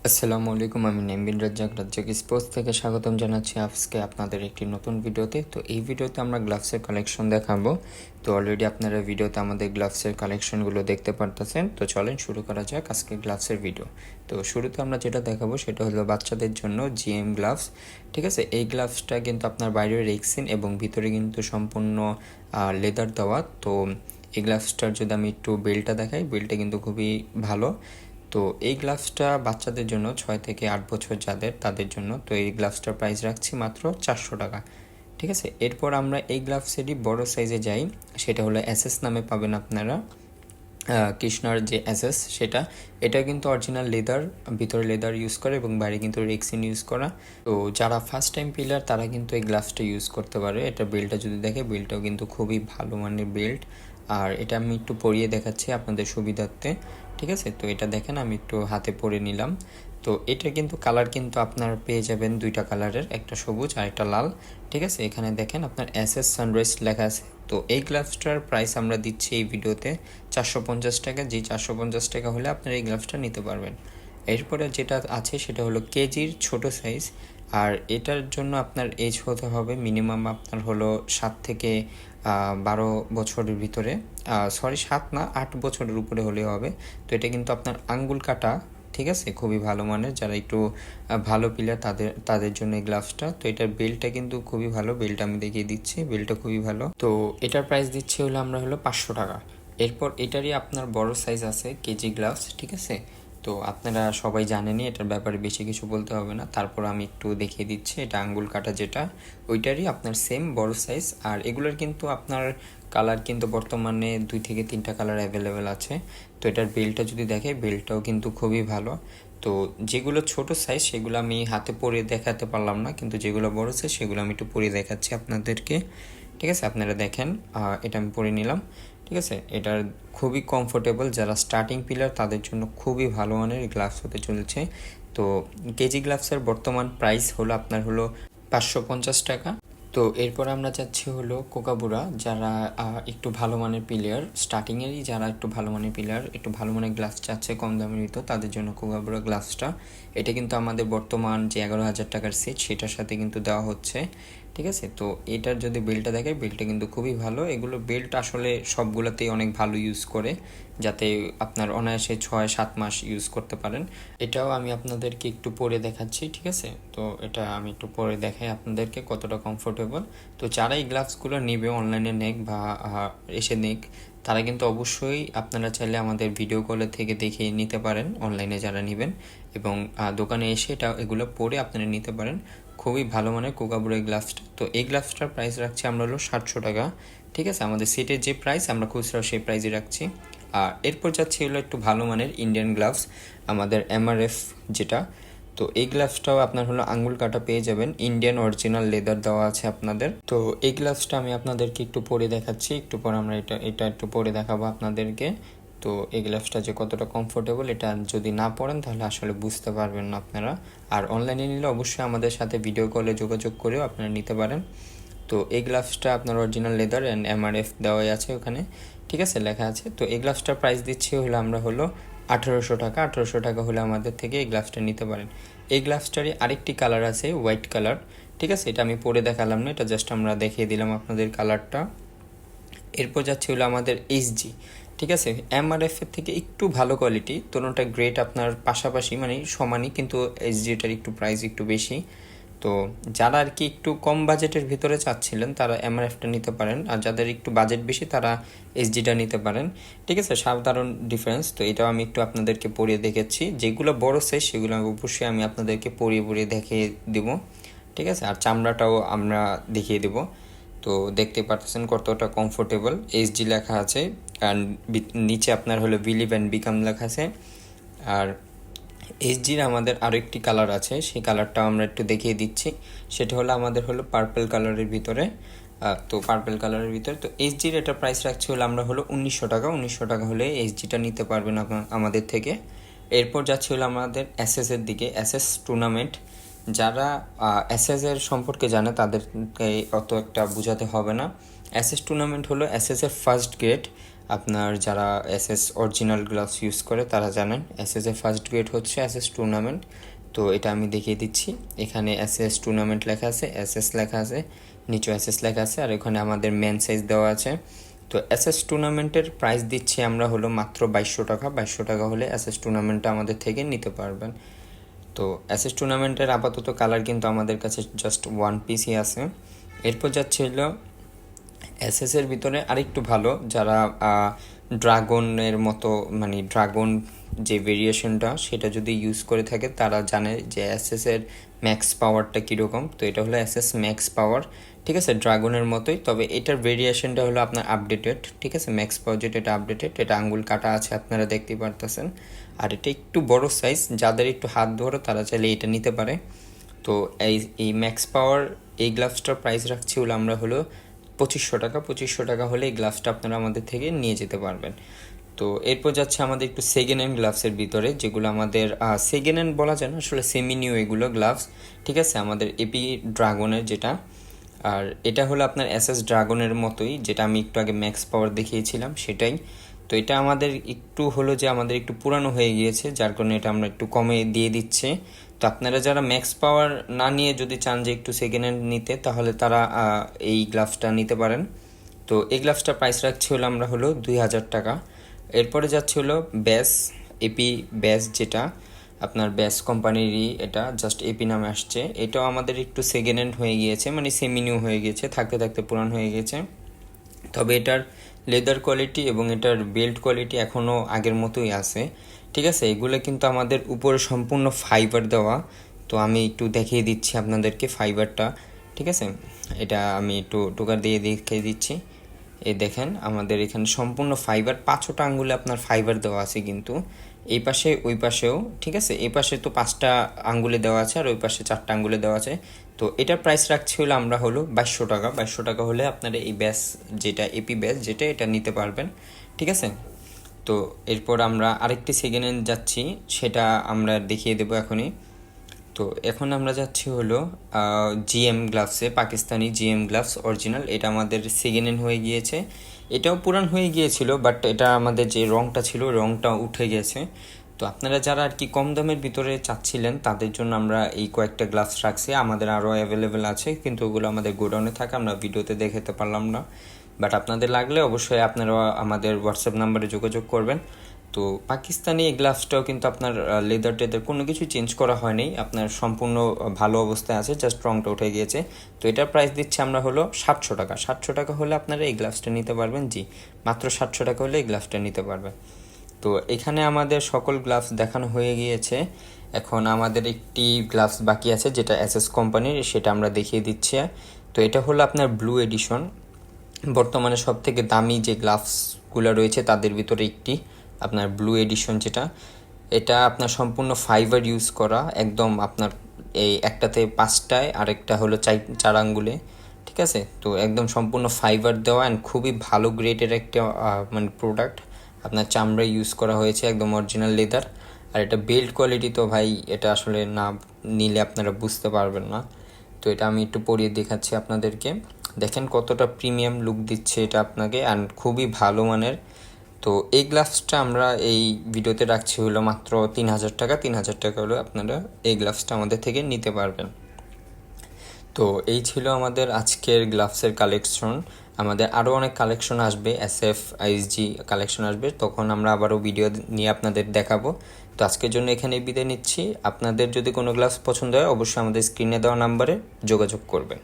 আসসালামু আলাইকুম, আমি নেমবিন রাজ্জাক স্পোর্টস থেকে স্বাগতম জানাচ্ছি আজকে আপনাদের একটি নতুন ভিডিওতে। তো এই ভিডিওতে আমরা গ্লাভসের কালেকশন দেখাবো। তো অলরেডি আপনারা ভিডিওতে আমাদের গ্লাভসের কালেকশনগুলো দেখতে পারতেছেন। তো চলেন শুরু করা যাক আজকে গ্লাভসের ভিডিও। তো শুরুতে আমরা যেটা দেখাবো সেটা হলো বাচ্চাদের জন্য জিএম গ্লাভস। ঠিক আছে, এই গ্লাভসটা কিন্তু আপনার বাইরে রেক্সিন এবং ভিতরে কিন্তু সম্পূর্ণ লেদার দেওয়া। তো এই গ্লাভসটার যদি আমি একটু বেল্টটা দেখাই, বেল্টটা কিন্তু খুবই ভালো। তো এই গ্লাভসটা বাচ্চাদের জন্য 6 থেকে 8 বছর যাদের তাদের জন্য। তো এই গ্লাভসটার প্রাইস রাখছি মাত্র 400 টাকা। ঠিক আছে, এরপর আমরা এই গ্লাভসেরই বড় সাইজে যাই, সেটা হলো এসএস নামে পাবেন আপনারা। কৃষ্ণার যে এসএস সেটা, এটা কিন্তু অরিজিনাল লেদার, ভিতরে লেদার ইউজ করে এবং বাইরে কিন্তু রেক্সিন ইউজ করা। তো যারা ফার্স্ট টাইম পিলার তারা কিন্তু এই গ্লাভসটা ইউজ করতে পারে। এটা বেল্টটা যদি দেখে, বেল্টটাও কিন্তু খুবই ভালো মানের বেল্ট। আর এটা আমি একটু পরিয়ে দেখাচ্ছি আপনাদের সুবিধার্থে। ঠিক আছে, তো এটা দেখেন আমি একটু হাতে পরে নিলাম। তো এটা কিন্তু কালার কিন্তু আপনার পেয়ে যাবেন দুইটা কালারের, একটা সবুজ আর একটা লাল। ঠিক আছে, এখানে দেখেন আপনার এসএস সানরাইজ লেখা আছে। তো এই গ্লাভসটার প্রাইস আমরা দিচ্ছি এই ভিডিওতে 450 টাকা। যে 450 টাকা হলে আপনার এই গ্লাভসটা নিতে পারবেন। এরপরে যেটা আছে সেটা হলো কেজির ছোট সাইজ। আর এটার জন্য আপনার এজ হতে হবে মিনিমাম আপনার হলো 7 থেকে 12 বছরের ভিতরে। 7 না 8 বছরের উপরে হলে হবে। তো এটা কিন্তু আপনার আঙ্গুল কাটা। ঠিক আছে, খুবই ভালো মানের, যারা একটু ভালো প্লেয়ার তাদের জন্য এই গ্লাভসটা। তো এটার বেল্টটা কিন্তু খুবই ভালো, বেল্টটা আমি দেখিয়ে দিচ্ছি, বেল্টটা খুবই ভালো। তো এটার প্রাইস দিচ্ছি হলো আমরা হলো 500 টাকা। এরপর এটারই আপনার বড় সাইজ আছে কেজি গ্লাভস। ঠিক আছে, তো আপনারা সবাই জানেনই, এটার ব্যাপারে বেশি কিছু বলতে হবে না, তারপর আমি একটু দেখিয়ে দিচ্ছি। এটা আঙ্গুল কাটা যেটা, ওইটারই আপনার সেম বড় সাইজ। আর এগুলোর কিন্তু আপনার কালার কিন্তু বর্তমানে 2 থেকে 3টা কালার অ্যাভেলেবেল আছে। তো এটার বেল্টটা যদি দেখে, বেল্টটাও কিন্তু খুবই ভালো। তো যেগুলো ছোট সাইজ সেগুলো আমি হাতে পরিয়ে দেখাতে পারলাম না, কিন্তু যেগুলো বড় সাইজ সেগুলো আমি একটু পরিয়ে দেখাচ্ছি আপনাদেরকে। ঠিক আছে, আপনারা দেখেন, এটা আমি পরে নিলাম। ঠিক আছে, এটার খুবই কমফোর্টেবল, যারা স্টার্টিং প্লেয়ার তাদের জন্য খুবই ভালো মানের গ্লাভস হতে চলেছে। তো কেজি গ্লাভসের বর্তমান প্রাইস হলো আপনার হলো 550 টাকা। তো এরপর আমরা যাচ্ছি হলো কোকাবুরা, যারা একটু ভালো মানের প্লেয়ার, স্টার্টিংয়েরই যারা একটু ভালো মানের প্লেয়ার, একটু ভালো মানের গ্লাভস চাচ্ছে কম দামের ভিতর, তাদের জন্য কোকাবুরা গ্লাভসটা। এটা কিন্তু আমাদের বর্তমান যে 11,000 টাকার সেট সেটার সাথে কিন্তু দেওয়া হচ্ছে। ঠিক আছে, তো এটার যদি বেল্টটা দেখে, বেল্টটা কিন্তু খুবই ভালো। এগুলো বেল্ট আসলে সবগুলোতেই অনেক ভালো ইউজ করে, যাতে আপনার অনায়াসে 6-7 মাস ইউজ করতে পারেন। এটাও আমি আপনাদেরকে একটু পরে দেখাচ্ছি। ঠিক আছে, তো এটা আমি একটু পরে দেখাই আপনাদেরকে কতটা কমফোর্টেবল। তো যারা এই গ্লাভসগুলো নেবে, অনলাইনে নেক বা এসে নেক, তারা কিন্তু অবশ্যই আপনারা চাইলে আমাদের ভিডিও কলের থেকে দেখে নিতে পারেন অনলাইনে যারা নেবেন, এবং দোকানে এসে এগুলো পরে আপনারা নিতে পারেন। খুবই ভালো মানের কোকাবুরা এই গ্লাভসটা। তো এই গ্লাভসটার প্রাইস রাখছি আমরা হলো 700 টাকা। ঠিক আছে, আমাদের সেটের যে প্রাইস আমরা খুচরা সেই প্রাইসে রাখছি। আর এরপর যাচ্ছি হলো একটু ভালো মানের ইন্ডিয়ান গ্লাভস, আমাদের এমআরএফ যেটা। তো এই গ্লাভসটাও আপনার হলো আঙ্গুল কাটা পেয়ে যাবেন, ইন্ডিয়ান অরিজিনাল লেদার দেওয়া আছে আপনাদের। তো এই গ্লাভসটা আমি আপনাদেরকে একটু পরে দেখাচ্ছি, একটু পর আমরা এটা একটু পরে দেখাবো আপনাদেরকে। তো এই গ্লাভসটা যে কতটা কমফোর্টেবল, এটা যদি না পরেন তাহলে আসলে বুঝতে পারবেন না আপনারা। আর অনলাইনে নিলে অবশ্যই আমাদের সাথে ভিডিও কলে যোগাযোগ করেও আপনারা নিতে পারেন। তো এই গ্লাভসটা আপনার অরিজিনাল লেদার অ্যান্ড এমআরএফ দেওয়াই আছে ওখানে। ঠিক আছে, লেখা আছে। তো এই গ্লাভসটার প্রাইস দিচ্ছি হলো আমরা হলো 1800 টাকা। 1800 টাকা হলে আমাদের থেকে এই গ্লাভসটা নিতে পারেন। এই গ্লাভসটারই আরেকটি কালার আছে, হোয়াইট কালার। ঠিক আছে, এটা আমি পরে দেখালাম না, এটা জাস্ট আমরা দেখিয়ে দিলাম আপনাদের কালারটা। এরপর যাচ্ছে হলো আমাদের এইচজি। ঠিক আছে, এমআরএফ এর থেকে একটু ভালো কোয়ালিটি, তোনোটা গ্রেড আপনার পাশাপাশি মানে সমানই, কিন্তু এইচজিটার একটু প্রাইস একটু বেশি। তো যারা আর কি একটু কম বাজেটের ভিতরে চাচ্ছিলেন তারা এমআরএফটা নিতে পারেন, আর যাদের একটু বাজেট বেশি তারা এইচডিটা নিতে পারেন। ঠিক আছে, সাধারণ ডিফারেন্স। তো এটাও আমি একটু আপনাদেরকে পরিয়ে দেখেছি, যেগুলো বড় সাইজ সেগুলো অবশ্যই আমি আপনাদেরকে পরিয়ে পরিয়ে দেখিয়ে দেবো। ঠিক আছে, আর চামড়াটাও আমরা দেখিয়ে দেবো। তো দেখতে পাচ্ছেন কতটা কমফোর্টেবল, এইচডি লেখা আছে। আর নিচে আপনার হলো বিলিভ অ্যান্ড বিকাম লেখা আছে। আর এইচডির আমাদের আরও একটি কালার আছে, সেই কালারটাও আমরা একটু দেখিয়ে দিচ্ছি। সেটা হলো আমাদের হলো পার্পল কালারের ভিতরে। তো পার্পল কালারের ভিতরে তো এইচডির এটা প্রাইস রাখছি হলো আমরা হলো 1900 টাকা। 1900 টাকা হলে এইচডিটা নিতে পারবেন আমাদের থেকে। এরপর যাচ্ছি হলো আমাদের এসএসের দিকে, এসএস টুর্নামেন্ট। যারা এসএসের সম্পর্কে জানে তাদেরকে অত একটা বোঝাতে হবে না। এসএস টুর্নামেন্ট হলো এসএসের ফার্স্ট গ্রেড। আপনার যারা এসএস অরিজিনাল গ্লাভস ইউজ করে তারা জানেন এসএস এর ফার্স্ট গ্রেড হচ্ছে এসএস টুর্নামেন্ট। তো এটা আমি দেখিয়ে দিচ্ছি, এখানে এসএস টুর্নামেন্ট লেখা আছে, এসএস লেখা আছে, নিচে এসএস লেখা আছে, আর এখানে আমাদের মেন সাইজ দেওয়া আছে। তো এসএস টুর্নামেন্টের প্রাইস দিচ্ছি আমরা হলো মাত্র 2200 টাকা। 2200 টাকা হলে এসএস টুর্নামেন্টটা আমাদের থেকে নিতে পারবেন। তো এসএস টুর্নামেন্টের আপাতত কালার কিন্তু আমাদের কাছে জাস্ট ওয়ান পিসই আছে। এরপর যাচ্ছে হলো এসএস এর ভিতরে আরেকটু ভালো, যারা ড্রাগনের মতো মানে ড্রাগন যে ভেরিয়েশনটা সেটা যদি ইউজ করে থাকে তারা জানে যে এসএস এর ম্যাক্স পাওয়ারটা কীরকম। তো এটা হলো এসএস ম্যাক্স পাওয়ার, ঠিক আছে, ড্রাগনের মতোই, তবে এটার ভেরিয়েশনটা হলো আপনার আপডেটেড, ঠিক আছে। ম্যাক্স পাওয়ার যেটা এটা আপডেটেড, এটা আঙ্গুল কাটা আছে আপনারা দেখতে পারতেছেন। আর এটা একটু বড় সাইজ, যাদের একটু হাত ধরো তারা চাইলে এটা নিতে পারে। তো এই ম্যাক্স পাওয়ার এই গ্লাভসটার প্রাইস রাখছি হলো আমরা হলো 2500 টাকা। 2500 টাকা হলে এই গ্লাভসটা আপনারা আমাদের থেকে নিয়ে যেতে পারবেন। তো এরপর যাচ্ছে আমাদের একটু সেকেন্ড হ্যান্ড গ্লাভসের ভিতরে, যেগুলো আমাদের সেকেন্ড হ্যান্ড বলা যায় না, আসলে সেমি নিউ এগুলো গ্লাভস, ঠিক আছে। আমাদের এপি ড্রাগনের যেটা, আর এটা হলো আপনার এসএস ড্রাগনের মতোই, যেটা আমি একটু আগে ম্যাক্স পাওয়ার দেখিয়েছিলাম সেটাই। তো এটা আমাদের একটু হলো যে আমাদের একটু পুরানো হয়ে গিয়েছে, যার কারণে এটা আমরা একটু কমে দিয়ে দিচ্ছি। তো আপনারা যারা ম্যাক্স পাওয়ার না নিয়ে যদি চান যে একটু সেকেন্ড হ্যান্ড নিতে, তাহলে তারা এই গ্লাভসটা নিতে পারেন। তো এই গ্লাভসটার প্রাইস রাখছি হলো আমরা হলো 2000 টাকা। এরপরে যাচ্ছে হলো ব্যাস, এপি ব্যাস, যেটা আপনার ব্যাস কোম্পানিরই, এটা জাস্ট এপি নামে আসছে। এটাও আমাদের একটু সেকেন্ড হ্যান্ড হয়ে গিয়েছে, মানে সেমি নিউ হয়ে গিয়েছে, থাকতে থাকতে পুরান হয়ে গেছে। তবে এটার লেদার কোয়ালিটি এবং এটার বেল্ট কোয়ালিটি এখনও আগের মতোই আছে, ঠিক আছে। এগুলো কিন্তু আমাদের উপরে সম্পূর্ণ ফাইবার দেওয়া। তো আমি একটু দেখিয়ে দিচ্ছি আপনাদেরকে ফাইবারটা, ঠিক আছে। এটা আমি একটু টোকার দিয়ে দেখিয়ে দিচ্ছি। এই দেখেন আমাদের এখানে সম্পূর্ণ ফাইবার, 5টা আঙ্গুলে আপনার ফাইবার দেওয়া আছে, কিন্তু এই পাশে ওই পাশেও, ঠিক আছে। এই পাশে তো 5টা আঙ্গুলে দেওয়া আছে আর ওই পাশে 4টা আঙ্গুলে দেওয়া আছে। তো এটার প্রাইস রাখছি হলো আমরা হলো 2200 টাকা। 2200 টাকা হলে আপনারা এই ব্যাস, যেটা এপি ব্যাস যেটা, এটা নিতে পারবেন, ঠিক আছে। তো এরপর আমরা আরেকটি সেকেন্ড হ্যান্ড যাচ্ছি, সেটা আমরা দেখিয়ে দেবো এখনই। তো এখন আমরা যাচ্ছি হলো জিএম গ্লাভসে, পাকিস্তানি জিএম গ্লাভস অরিজিনাল। এটা আমাদের সেকেন্ড হ্যান্ড হয়ে গিয়েছে, এটাও পুরান হয়ে গিয়েছিল, বাট এটা আমাদের যে রঙটা ছিল রঙটা উঠে গেছে। তো আপনারা যারা আর কি কম দামের ভিতরে চাচ্ছিলেন তাদের জন্য আমরা এই কয়েকটা গ্লাভস রাখছি, আমাদের আরও অ্যাভেলেবেল আছে, কিন্তু ওগুলো আমাদের গোডাউনে থাকে, আমরা ভিডিওতে দেখাতে পারলাম না। বাট আপনাদের লাগলে অবশ্যই আপনারা আমাদের হোয়াটসঅ্যাপ নাম্বারে যোগাযোগ করবেন। তো পাকিস্তানি এই গ্লাভসটাও কিন্তু আপনার লেদার টেদার কোনো কিছু চেঞ্জ করা হয়নি, আপনার সম্পূর্ণ ভালো অবস্থায় আছে, জাস্ট রংটা উঠে গিয়েছে। তো এটার প্রাইস দিচ্ছি আমরা হলো 700 টাকা। 700 টাকা হলে আপনারা এই গ্লাভসটা নিতে পারবেন, জি, মাত্র 700 টাকা হলে এই গ্লাভসটা নিতে পারবেন। তো এখানে আমাদের সকল গ্লাভস দেখানো হয়ে গিয়েছে, এখন আমাদের একটি গ্লাভস বাকি আছে যেটা এসএস কোম্পানির, সেটা আমরা দেখিয়ে দিচ্ছি। তো এটা হলো আপনার ব্লু এডিশন, বর্তমানে সব থেকে দামি যে গ্লাভসগুলো রয়েছে তাদের ভিতরে একটি, আপনার ব্লু এডিশন যেটা, এটা আপনার সম্পূর্ণ ফাইবার ইউজ করা, একদম আপনার এই একটাতে 5টায় আরেকটা হলো 4 আঙ্গুলে, ঠিক আছে। তো একদম সম্পূর্ণ ফাইবার দেওয়া অ্যান্ড খুবই ভালো গ্রেডের একটা মানে প্রোডাক্ট, আপনার চামড়া ইউজ করা হয়েছে, একদম অরিজিনাল লেদার। আর এটা বেল্ট কোয়ালিটি তো ভাই, এটা আসলে না নিলে আপনারা বুঝতে পারবেন না। তো এটা আমি একটু পরিয়ে দেখাচ্ছি আপনাদেরকে, দেখেন কতটা প্রিমিয়াম লুক দিচ্ছে এটা আপনাকে, অ্যান্ড খুবই ভালো মানের। তো এই গ্লাভসটা আমরা এই ভিডিওতে রাখছি হলো মাত্র 3000 টাকা। 3000 টাকা হলো আপনারা এই গ্লাভসটা আমাদের থেকে নিতে পারবেন। তো এই ছিল আমাদের আজকের গ্লাভসের কালেকশন। আমাদের আরও অনেক কালেকশন আসবে, এসএফ আইএসজি কালেকশন আসবে, তখন আমরা আবারও ভিডিও নিয়ে আপনাদের দেখাবো। তো আজকের জন্য এখানেই বিদায় নিচ্ছি। আপনাদের যদি কোনো গ্লাভস পছন্দ হয় অবশ্যই আমাদের স্ক্রিনে দেওয়া নাম্বারে যোগাযোগ করবেন।